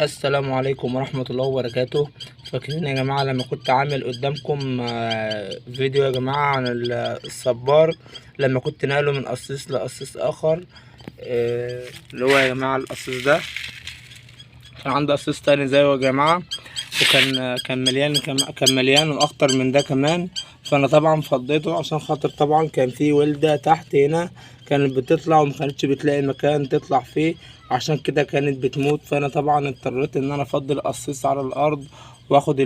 السلام عليكم ورحمة الله وبركاته. فاكرين يا جماعة لما كنت عامل قدامكم فيديو يا جماعة عن الصبار، لما كنت نقله من قصيص لقصيص آخر، اللي هو يا جماعة القصيص ده كان عندي قصيص تاني زيه يا جماعة، وكان مليان، كان مليان وأكتر من ده كمان. فأنا طبعا فضيته عشان خاطر طبعا كان في ولدة تحت هنا كانت بتطلع ومكانتش بتلاقي مكان تطلع فيه، عشان كده كانت بتموت. فأنا طبعا اضطريت إن أنا أفضي القصيص على الأرض، واخد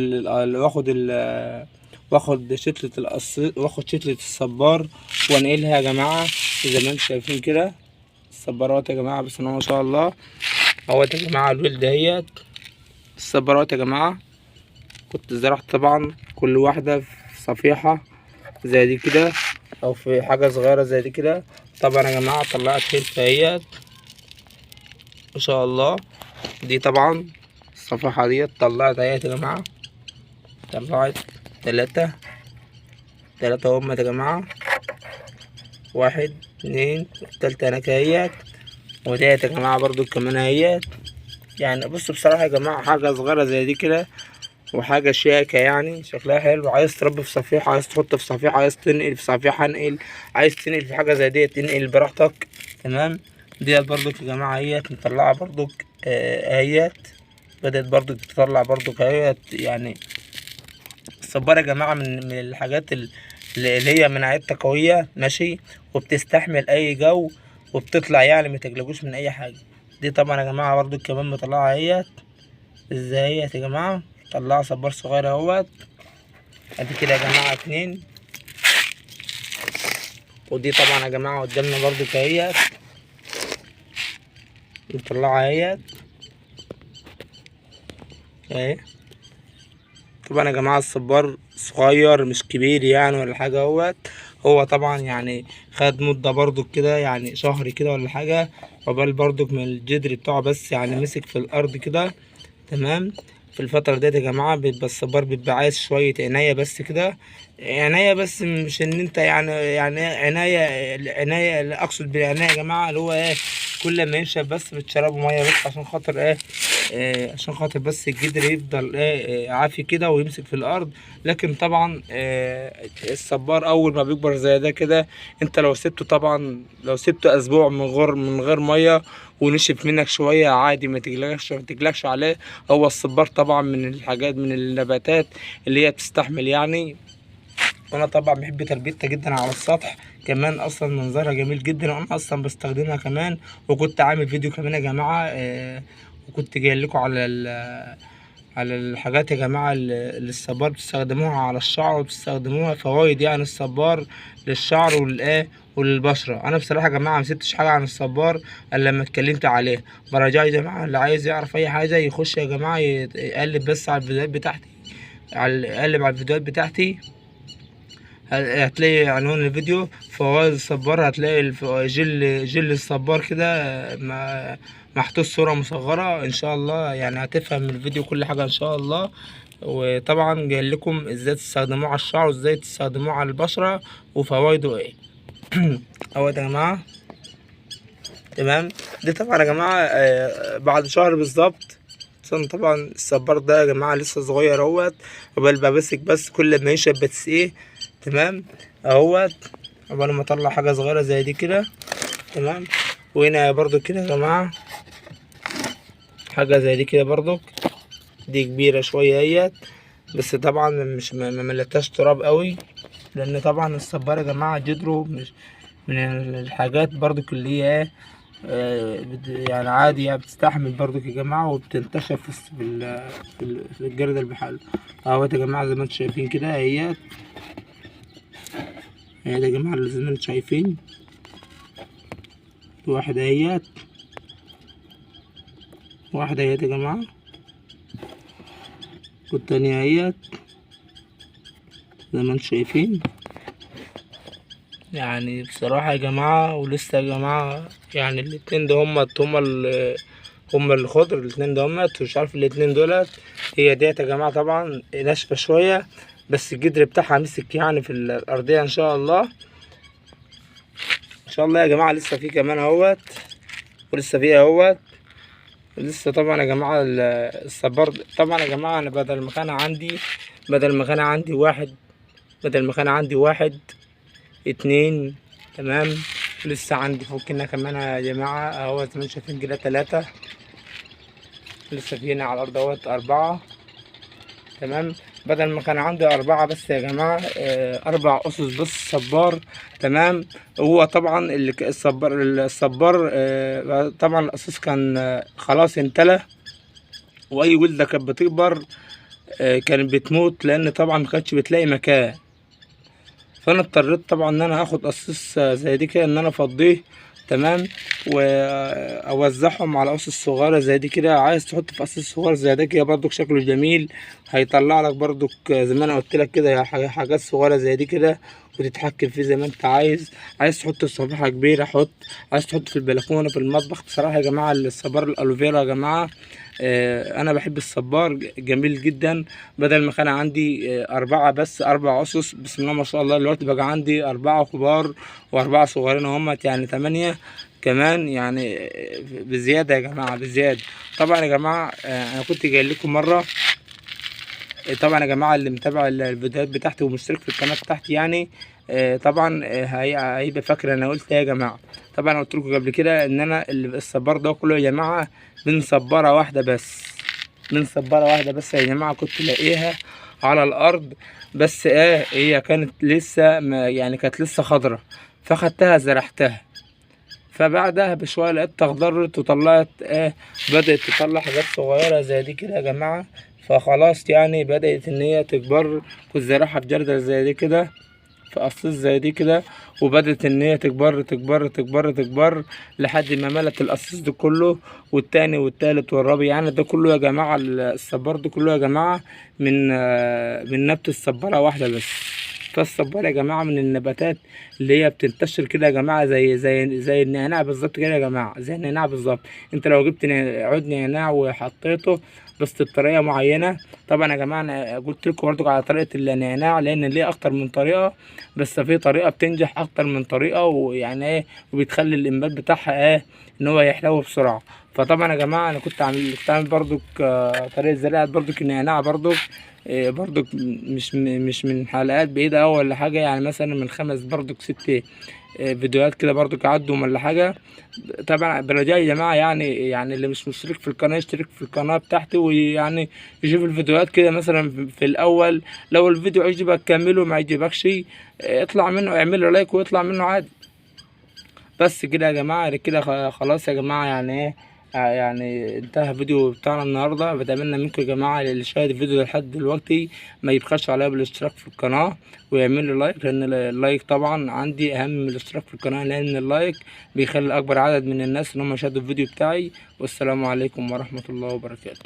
واخد شتلة القصيص، واخد شتلة الصبار وانقلها يا جماعة زي ما انتم شايفين كده. الصبارات يا جماعة بسم الله ما شاء الله اهوت يا جماعة. الولدة اهيت الصبارات يا جماعة، كنت زرعت طبعا كل واحدة في صفيحة زي دي كده، او في حاجة صغيرة زي دي كده. طبعا يا جماعة طلعت خلفة اهيت ما شاء الله. دي طبعا الصفيحة ديت طلعت اهيت يا جماعة، طلعت تلاتة هما يا جماعة، واحد اتنين، التالتة هناك اهيت، وديت يا جماعة برضو كمان اهيت. يعني بصوا بصراحة يا جماعة حاجة صغيرة زي دي كده وحاجة شياكة، يعني شكلها حلو. عايز تربي في صفيحة، عايز تحط في صفيحة، عايز تنقل في صفيحة انقل، عايز تنقل في حاجة زي ديت تنقل براحتك. تمام. ديت برضك يا جماعة اهيت مطلعة برضك اهيت، بدأت برضك تطلع برضك اهيت. يعني الصبارة يا جماعة من الحاجات اللي هي مناعتها قوية ماشي، وبتستحمل أي جو، وبتطلع يعني متقلقوش من أي حاجة. دي طبعا يا جماعة برضك كمان مطلعة اهيت ازاي يا جماعة، طلعوا صبار صغير اهوت. ادي كده يا جماعة اتنين، ودي طبعا يا جماعة قدامنا برضو اهيت مطلعة اهيت اهي. طبعا يا جماعة الصبار صغير مش كبير يعني ولا حاجة اهوت. هو طبعا يعني خد مدة برضو كده، يعني شهر كده ولا حاجة، عقبال برضو من الجدر بتاعه بس يعني مسك في الأرض كده. تمام. في الفترة ديت يا جماعة بيبقى الصبار بيبقى عايز شوية عناية بس كده، عناية بس، مش ان انت يعني عناية، العناية اللي اقصد بالعناية يا جماعة اللي هو ايه، كل ما ينشف بس بتشربه مية بس عشان خاطر ايه، عشان خاطر بس الجدر يفضل عافي كده ويمسك في الارض. لكن طبعا الصبار اول ما بيكبر زي ده كده، انت لو سبته طبعا، لو سبته اسبوع من غير مية ونشف منك شوية عادي، ما تقلقش عليه. هو الصبار طبعا من الحاجات، من النباتات اللي هي بتستحمل يعني. وانا طبعا بحب تربيتها جدا على السطح، كمان اصلا منظرها جميل جدا، وانا اصلا بستخدمها كمان. وكنت عامل فيديو كمان يا جماعة وكنت جاي لكم على الحاجات يا جماعة اللي الصبار بتستخدموها على الشعر، وبتستخدموها فوائد يعني الصبار للشعر وللبشرة. أنا بصراحة يا جماعة مسبتش حاجة عن الصبار إلا لما اتكلمت عليه. برجع يا جماعة اللي عايز يعرف أي حاجة يخش يا جماعة يقلب بس على الفيديوهات بتاعتي، يقلب على الفيديوهات بتاعتي، هتلاقي عنوان الفيديو فوائد الصبار، هتلاقي جل الصبار كده محطوط صورة مصغرة ان شاء الله، يعني هتفهم من الفيديو كل حاجة ان شاء الله. وطبعا جاي لكم ازاي تستخدموه على الشعر وازاي تستخدموه على البشرة وفوائده ايه. اهو يا جماعة. تمام. دي طبعا يا جماعة بعد شهر بالظبط، عشان طبعا الصبار ده يا جماعة لسه صغير اهوت، قبل ما بمسك بس كل ما يشرب بتسقيه. تمام. اهوت قبل ما اطلع حاجة صغيرة زي دي كده. تمام. وهنا برضو كده يا جماعة حاجة زي دي كده برضو، دي كبيرة شوية اهيت، بس طبعا مش ما ملتهاش تراب قوي، لان طبعا الصبار يا جماعة جدره مش من الحاجات برضو اللي هي ايه، يعني عادي يعني بتستحمل برضو يا جماعة، وبتنتشر في الجرد البحال. اهوت يا جماعة زي ما انتم شايفين كده اهيت، اهي يا جماعة زي ما انتم شايفين، واحدة اهيت، واحدة اهيت يا جماعة، والتانية اهيت زي ما انتم شايفين. يعني بصراحة يا جماعة ولسه يا جماعة، يعني الاتنين ده هما الخضر، الاتنين ده مش عارف الاتنين دولت. هي ديت يا جماعة طبعا ناشفة شوية، بس الجدر بتاعها مسك يعني في الأرضية إن شاء الله. إن شاء الله يا جماعة لسه في كمان اهوت، ولسه فيه اهوت، لسه طبعا يا جماعة الصبار طبعا يا جماعة. انا بدل ما كان عندي واحد اتنين، تمام. لسه عندي فوقنا كمان يا جماعة اهو زي ما انتم شايفين كده 3. لسه في هنا على الأرض اهوت 4، تمام. بدل ما كان عندي 4 بس يا جماعة 4 أسس بس صبار، تمام. هو طبعا الصبار طبعا الأساس كان خلاص انتلى، وأي ولدة كانت بتكبر كانت بتموت، لأن طبعا مكانتش بتلاقي مكان. فانا اضطريت طبعا ان انا اخد قصيص زي دي كده، ان انا افضيه، تمام، واوزعهم على قصص صغيره زي دي كده. عايز تحط في قصيص صغير زي ده كده برضك شكله جميل، هيطلع لك برضك زي ما انا قلت لك كده حاجات صغيره زي دي كده، وتتحكم فيه زي ما انت عايز. عايز تحط صفيحه كبيره حط، عايز تحط في البلكونه في المطبخ. بصراحه يا جماعه الصبار الالوفيرا يا جماعه انا بحب الصبار، جميل جدا. بدل ما كان عندي 4 بس 4 اسس، بسم الله ما شاء الله دلوقتي بقى عندي 4 كبار و4 صغيرين اهمت، يعني 8 كمان، يعني بزياده يا جماعه بزياده. طبعا يا جماعه انا كنت جاي لكم مره، طبعا يا جماعه اللي متابع الفيديوهات بتاعتي ومشترك في القناه بتاعتي يعني طبعا هيبقى فاكر انا قلت ايه يا جماعه. طبعا قلت لكم قبل كده ان انا الصبار ده كله يا جماعه من صباره واحده بس، من صباره واحده بس يا جماعه كنت لاقيها على الارض. بس هي كانت لسه يعني كانت لسه خضره، فخدتها زرعتها. فبعدها بشويه لقيتها اخضرت وطلعت بدأت تطلع حاجات صغيره زي دي كده يا جماعه. فخلاص يعني بدأت ان هي تكبر، كنت زارعها في جردل زي دي كده، في قصيص زي دي كده، وبدأت ان هي تكبر تكبر تكبر تكبر لحد ما ملت القصيص ده كله، والتاني والتالت والرابع. يعني ده كله يا جماعة الصبار ده كله يا جماعة من نبتة الصبارة واحدة بس. فالصبار يا جماعة من النباتات اللي هي بتنتشر كده يا جماعة، زي النعناع بالظبط كده يا جماعة، زي النعناع بالظبط. انت لو جبت عود نعناع وحطيته بس بطريقة معينة. طبعا يا جماعة انا قلت لكم برضو على طريقة النعناع، لان ليه اكتر من طريقة، بس في طريقة بتنجح اكتر من طريقة، ويعني وبتخلي الانبات بتاعها ان هو يحلو بسرعة. فطبعا يا جماعة انا كنت عامل برضو طريقة زراعة برضو النعناع برضو برضو مش من حلقات بعيدة أوي ولا حاجة، يعني مثلا من 5 برضو 6 فيديوهات كده برضو عدوا ولا حاجة. طبعا برجاء يا جماعة يعني اللي مش مشترك في القناة يشترك في القناة بتاعتي، ويعني يشوف الفيديوهات كده مثلا في الأول. لو الفيديو عجبك كمله، ما عجبكش اطلع منه اعمل له لايك ويطلع منه عادي. بس كده يا جماعة كده خلاص يا جماعة، يعني يعني انتهى الفيديو بتاعنا النهاردة. بتمنى منكم يا جماعة اللي شاهد الفيديو لحد دلوقتي ما يبخلش عليا بالاشتراك في القناة ويعمل لي لايك، لان اللايك طبعا عندي اهم من الاشتراك في القناة، لان اللايك بيخلي اكبر عدد من الناس ان هم يشاهدوا الفيديو بتاعي. والسلام عليكم ورحمة الله وبركاته.